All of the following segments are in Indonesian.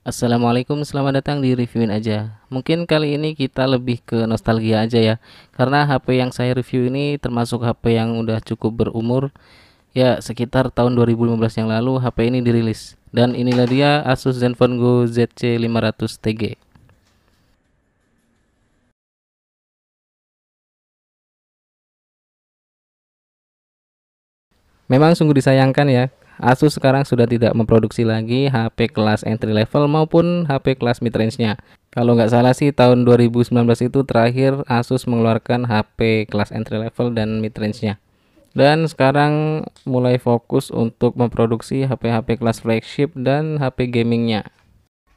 Assalamualaikum, selamat datang di Reviewin Aja. Mungkin kali ini kita lebih ke nostalgia aja ya. Karena HP yang saya review ini termasuk HP yang udah cukup berumur. Ya, sekitar tahun 2015 yang lalu HP ini dirilis. Dan inilah dia Asus Zenfone Go ZC500 TG. Memang sungguh disayangkan ya, Asus sekarang sudah tidak memproduksi lagi HP kelas entry level maupun HP kelas mid range-nya. Kalau nggak salah sih tahun 2019 itu terakhir Asus mengeluarkan HP kelas entry level dan mid range-nya. Dan sekarang mulai fokus untuk memproduksi HP-HP kelas flagship dan HP gamingnya.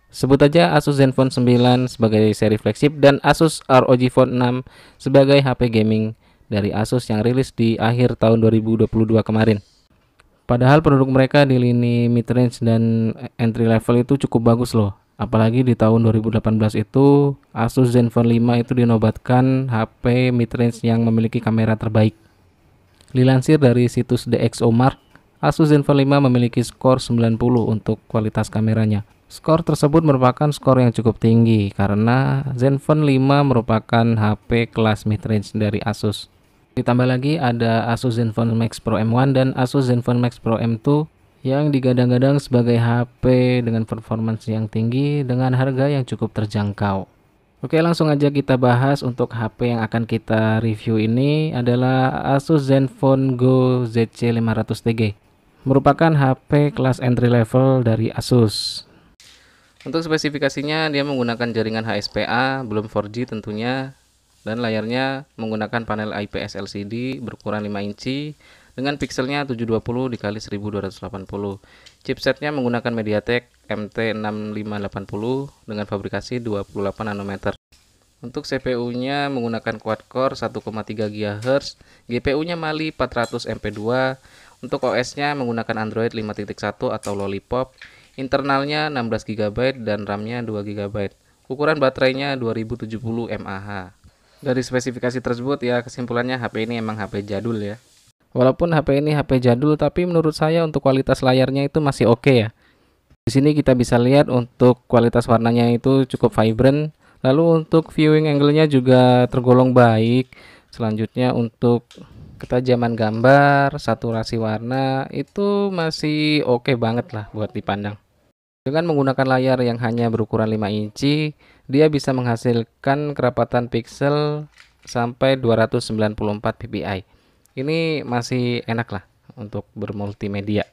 Sebut aja Asus Zenfone 9 sebagai seri flagship dan Asus ROG Phone 6 sebagai HP gaming dari Asus yang rilis di akhir tahun 2022 kemarin. Padahal produk mereka di lini mid-range dan entry level itu cukup bagus loh. Apalagi di tahun 2018 itu Asus Zenfone 5 itu dinobatkan HP mid-range yang memiliki kamera terbaik. Dilansir dari situs DxOMark, Asus Zenfone 5 memiliki skor 90 untuk kualitas kameranya. Skor tersebut merupakan skor yang cukup tinggi karena Zenfone 5 merupakan HP kelas mid-range dari Asus. Ditambah lagi ada Asus Zenfone Max Pro M1 dan Asus Zenfone Max Pro M2 yang digadang-gadang sebagai HP dengan performance yang tinggi dengan harga yang cukup terjangkau. Oke, langsung aja kita bahas. Untuk HP yang akan kita review ini adalah Asus Zenfone Go ZC500 TG. Merupakan HP kelas entry level dari Asus. Untuk spesifikasinya dia menggunakan jaringan HSPA, belum 4G tentunya, dan layarnya menggunakan panel IPS LCD berukuran 5 inci dengan pixelnya 720 x 1280. Chipsetnya menggunakan MediaTek MT6580 dengan fabrikasi 28 nanometer. Untuk CPU-nya menggunakan quad-core 1,3 GHz, GPU-nya Mali 400 MP2. Untuk OS-nya menggunakan Android 5.1 atau Lollipop. Internalnya 16 GB dan RAM-nya 2 GB. Ukuran baterainya 2070 mAh. Dari spesifikasi tersebut ya, kesimpulannya HP ini emang HP jadul ya. Walaupun HP ini HP jadul, tapi menurut saya untuk kualitas layarnya itu masih oke ya. Di sini kita bisa lihat untuk kualitas warnanya itu cukup vibrant. Lalu untuk viewing angle-nya juga tergolong baik. Selanjutnya untuk ketajaman gambar, saturasi warna itu masih oke banget lah buat dipandang. Dengan menggunakan layar yang hanya berukuran 5 inci, dia bisa menghasilkan kerapatan pixel sampai 294 ppi. Ini masih enak lah untuk bermultimedia.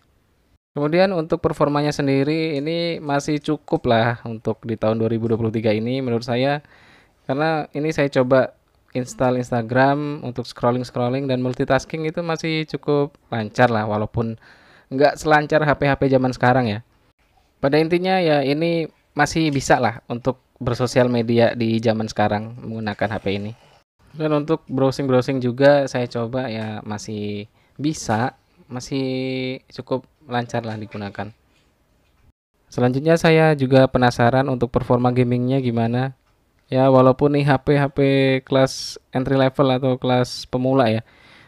Kemudian untuk performanya sendiri ini masih cukup lah untuk di tahun 2023 ini menurut saya, karena ini saya coba install Instagram untuk scrolling dan multitasking itu masih cukup lancar lah, walaupun nggak selancar HP-HP zaman sekarang ya. Pada intinya ya ini masih bisa lah untuk bersosial media di zaman sekarang menggunakan HP ini. Dan untuk browsing juga saya coba ya masih bisa, masih cukup lancar lah digunakan. Selanjutnya saya juga penasaran untuk performa gamingnya gimana. Ya walaupun nih HP kelas entry level atau kelas pemula ya,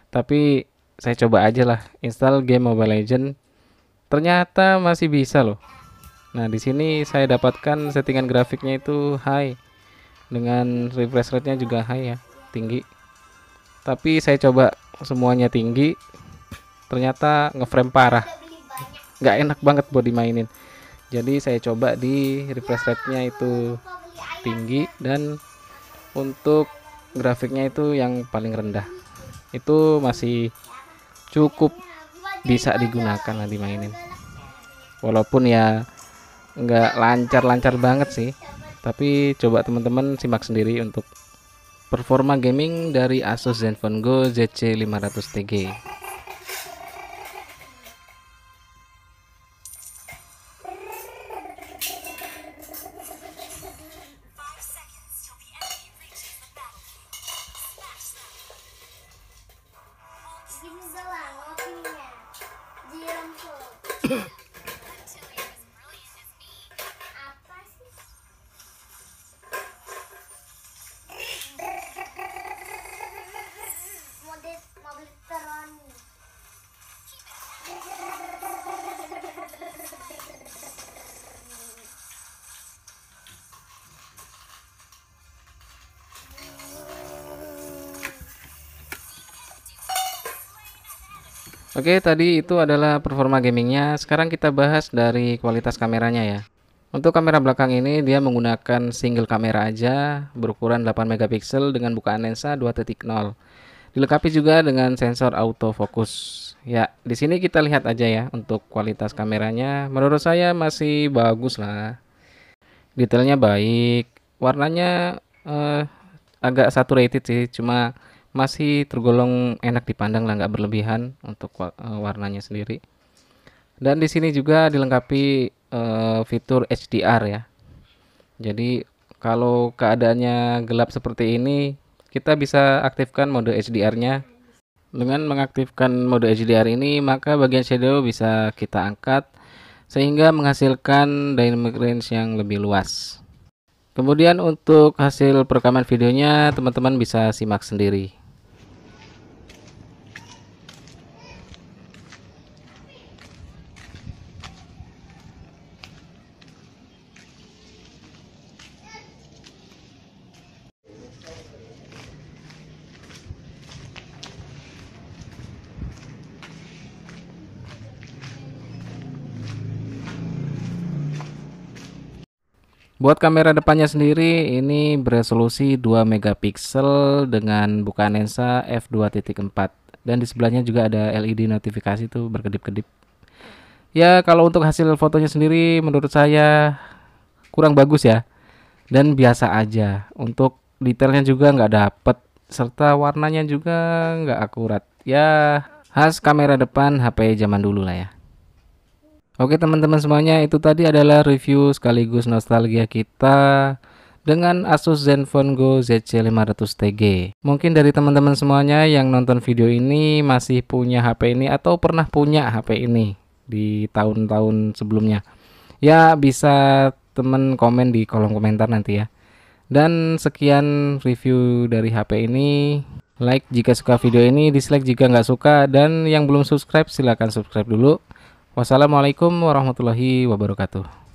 tapi saya coba aja lah install game Mobile Legend. Ternyata masih bisa loh. Nah di sini saya dapatkan settingan grafiknya itu high dengan refresh rate-nya juga high ya, tinggi. Tapi saya coba semuanya tinggi, ternyata ngeframe parah, nggak enak banget buat dimainin. Jadi saya coba di refresh rate-nya itu tinggi dan untuk grafiknya itu yang paling rendah. Itu masih cukup bisa digunakan lah dimainin. Walaupun ya nggak lancar-lancar banget sih. Tapi coba teman-teman simak sendiri untuk performa gaming dari Asus Zenfone Go ZC500 TG. Oke, tadi itu adalah performa gamingnya. Sekarang kita bahas dari kualitas kameranya ya. Untuk kamera belakang ini dia menggunakan single kamera aja berukuran 8 megapiksel dengan bukaan lensa 2.0. Dilengkapi juga dengan sensor autofocus. Ya, di sini kita lihat aja ya untuk kualitas kameranya. Menurut saya masih bagus lah. Detailnya baik, warnanya agak saturated sih, cuma masih tergolong enak dipandang lah, nggak berlebihan untuk warnanya sendiri. Dan di sini juga dilengkapi fitur HDR ya. Jadi kalau keadaannya gelap seperti ini, kita bisa aktifkan mode HDR-nya. Dengan mengaktifkan mode HDR ini, maka bagian shadow bisa kita angkat sehingga menghasilkan dynamic range yang lebih luas. Kemudian untuk hasil perekaman videonya teman-teman bisa simak sendiri. Buat kamera depannya sendiri ini beresolusi 2 megapiksel dengan bukaan lensa f2.4 dan di sebelahnya juga ada LED notifikasi tuh berkedip-kedip. Ya, kalau untuk hasil fotonya sendiri menurut saya kurang bagus ya dan biasa aja. Untuk detailnya juga nggak dapet serta warnanya juga nggak akurat. Ya, khas kamera depan HP zaman dulu lah ya. Oke teman-teman semuanya, itu tadi adalah review sekaligus nostalgia kita dengan Asus Zenfone Go ZC500TG. Mungkin dari teman-teman semuanya yang nonton video ini masih punya HP ini atau pernah punya HP ini di tahun-tahun sebelumnya. Ya bisa temen komen di kolom komentar nanti ya. Dan sekian review dari HP ini. Like jika suka video ini, dislike jika nggak suka, dan yang belum subscribe silahkan subscribe dulu. Wassalamualaikum warahmatullahi wabarakatuh.